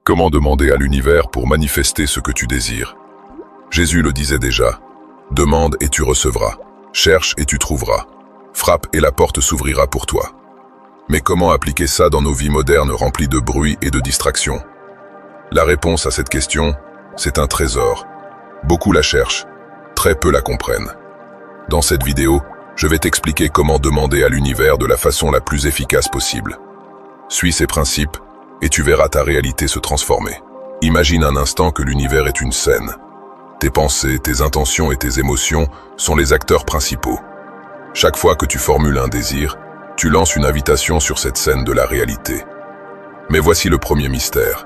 Comment demander à l'univers pour manifester ce que tu désires? Jésus le disait déjà. Demande et tu recevras. Cherche et tu trouveras. Frappe et la porte s'ouvrira pour toi. Mais comment appliquer ça dans nos vies modernes remplies de bruit et de distractions? La réponse à cette question, c'est un trésor. Beaucoup la cherchent, très peu la comprennent. Dans cette vidéo, je vais t'expliquer comment demander à l'univers de la façon la plus efficace possible. Suis ces principes et tu verras ta réalité se transformer. Imagine un instant que l'univers est une scène. Tes pensées, tes intentions et tes émotions sont les acteurs principaux. Chaque fois que tu formules un désir, tu lances une invitation sur cette scène de la réalité. Mais voici le premier mystère.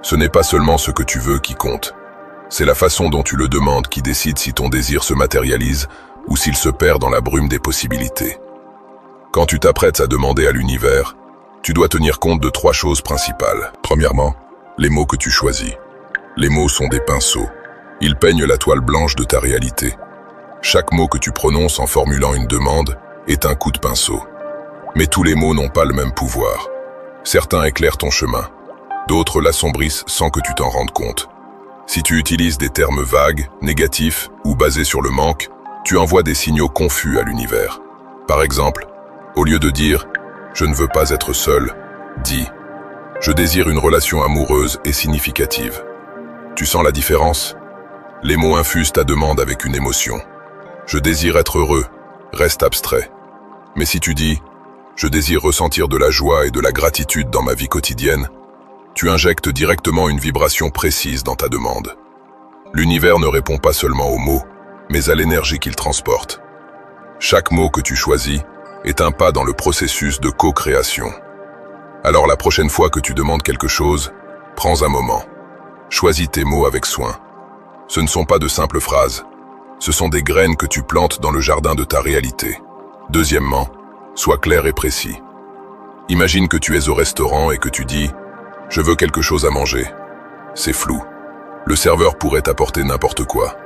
Ce n'est pas seulement ce que tu veux qui compte. C'est la façon dont tu le demandes qui décide si ton désir se matérialise ou s'il se perd dans la brume des possibilités. Quand tu t'apprêtes à demander à l'univers, tu dois tenir compte de 3 choses principales. Premièrement, les mots que tu choisis. Les mots sont des pinceaux. Ils peignent la toile blanche de ta réalité. Chaque mot que tu prononces en formulant une demande est un coup de pinceau. Mais tous les mots n'ont pas le même pouvoir. Certains éclairent ton chemin, d'autres l'assombrissent sans que tu t'en rendes compte. Si tu utilises des termes vagues, négatifs ou basés sur le manque, tu envoies des signaux confus à l'univers. Par exemple, au lieu de dire « je ne veux pas être seul », dis « je désire une relation amoureuse et significative ». Tu sens la différence? Les mots infusent ta demande avec une émotion. « Je désire être heureux » reste abstrait. Mais si tu dis « je désire ressentir de la joie et de la gratitude dans ma vie quotidienne », tu injectes directement une vibration précise dans ta demande. L'univers ne répond pas seulement aux mots, mais à l'énergie qu'il transporte. Chaque mot que tu choisis est un pas dans le processus de co-création. Alors la prochaine fois que tu demandes quelque chose, prends un moment. Choisis tes mots avec soin. Ce ne sont pas de simples phrases. Ce sont des graines que tu plantes dans le jardin de ta réalité. Deuxièmement, sois clair et précis. Imagine que tu es au restaurant et que tu dis « je veux quelque chose à manger ». C'est flou. Le serveur pourrait t'apporter n'importe quoi.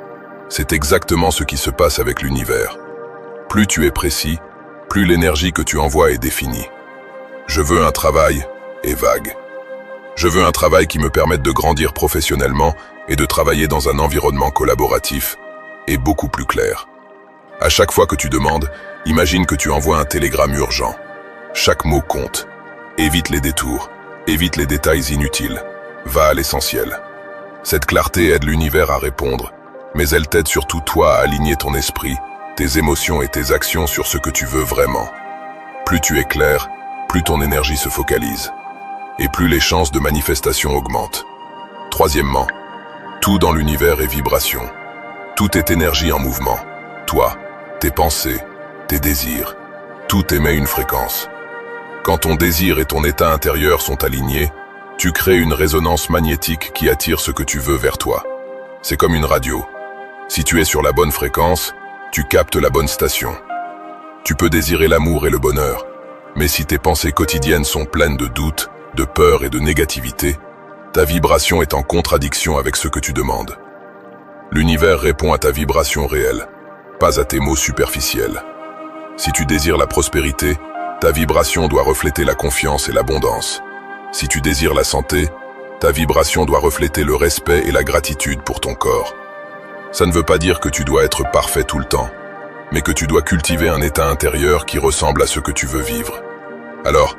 C'est exactement ce qui se passe avec l'univers. Plus tu es précis, plus l'énergie que tu envoies est définie. Je veux un travail est vague. Je veux un travail qui me permette de grandir professionnellement et de travailler dans un environnement collaboratif est beaucoup plus clair. À chaque fois que tu demandes, imagine que tu envoies un télégramme urgent. Chaque mot compte. Évite les détours, évite les détails inutiles. Va à l'essentiel. Cette clarté aide l'univers à répondre, mais elle t'aide surtout toi à aligner ton esprit, tes émotions et tes actions sur ce que tu veux vraiment. Plus tu es clair, plus ton énergie se focalise, et plus les chances de manifestation augmentent. Troisièmement, tout dans l'univers est vibration. Tout est énergie en mouvement. Toi, tes pensées, tes désirs, tout émet une fréquence. Quand ton désir et ton état intérieur sont alignés, tu crées une résonance magnétique qui attire ce que tu veux vers toi. C'est comme une radio. Si tu es sur la bonne fréquence, tu captes la bonne station. Tu peux désirer l'amour et le bonheur, mais si tes pensées quotidiennes sont pleines de doutes, de peur et de négativité, ta vibration est en contradiction avec ce que tu demandes. L'univers répond à ta vibration réelle, pas à tes mots superficiels. Si tu désires la prospérité, ta vibration doit refléter la confiance et l'abondance. Si tu désires la santé, ta vibration doit refléter le respect et la gratitude pour ton corps. Ça ne veut pas dire que tu dois être parfait tout le temps, mais que tu dois cultiver un état intérieur qui ressemble à ce que tu veux vivre. Alors,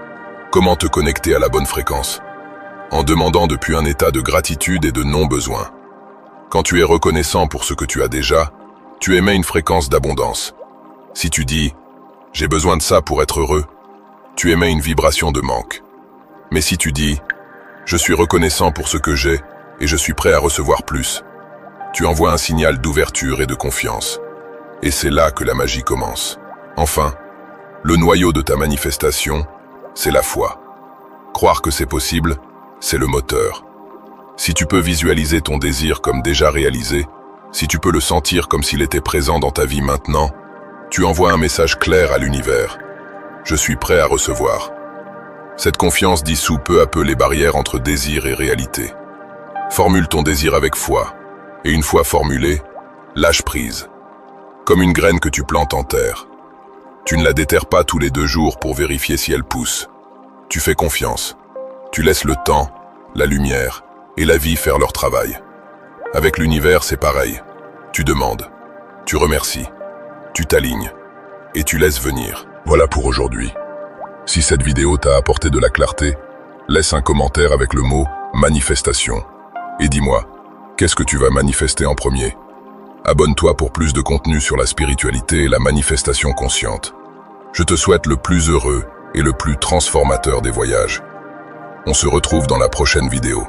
comment te connecter à la bonne fréquence? En demandant depuis un état de gratitude et de non-besoin. Quand tu es reconnaissant pour ce que tu as déjà, tu émets une fréquence d'abondance. Si tu dis « j'ai besoin de ça pour être heureux », tu émets une vibration de manque. Mais si tu dis « je suis reconnaissant pour ce que j'ai et je suis prêt à recevoir plus », tu envoies un signal d'ouverture et de confiance. Et c'est là que la magie commence. Enfin, le noyau de ta manifestation, c'est la foi. Croire que c'est possible, c'est le moteur. Si tu peux visualiser ton désir comme déjà réalisé, si tu peux le sentir comme s'il était présent dans ta vie maintenant, tu envoies un message clair à l'univers. Je suis prêt à recevoir. Cette confiance dissout peu à peu les barrières entre désir et réalité. Formule ton désir avec foi, et une fois formulé, lâche prise. Comme une graine que tu plantes en terre. Tu ne la déterres pas tous les 2 jours pour vérifier si elle pousse. Tu fais confiance. Tu laisses le temps, la lumière et la vie faire leur travail. Avec l'univers, c'est pareil. Tu demandes, tu remercies, tu t'alignes, et tu laisses venir. Voilà pour aujourd'hui. Si cette vidéo t'a apporté de la clarté, laisse un commentaire avec le mot « manifestation ». Et dis-moi, qu'est-ce que tu vas manifester en premier? Abonne-toi pour plus de contenu sur la spiritualité et la manifestation consciente. Je te souhaite le plus heureux et le plus transformateur des voyages. On se retrouve dans la prochaine vidéo.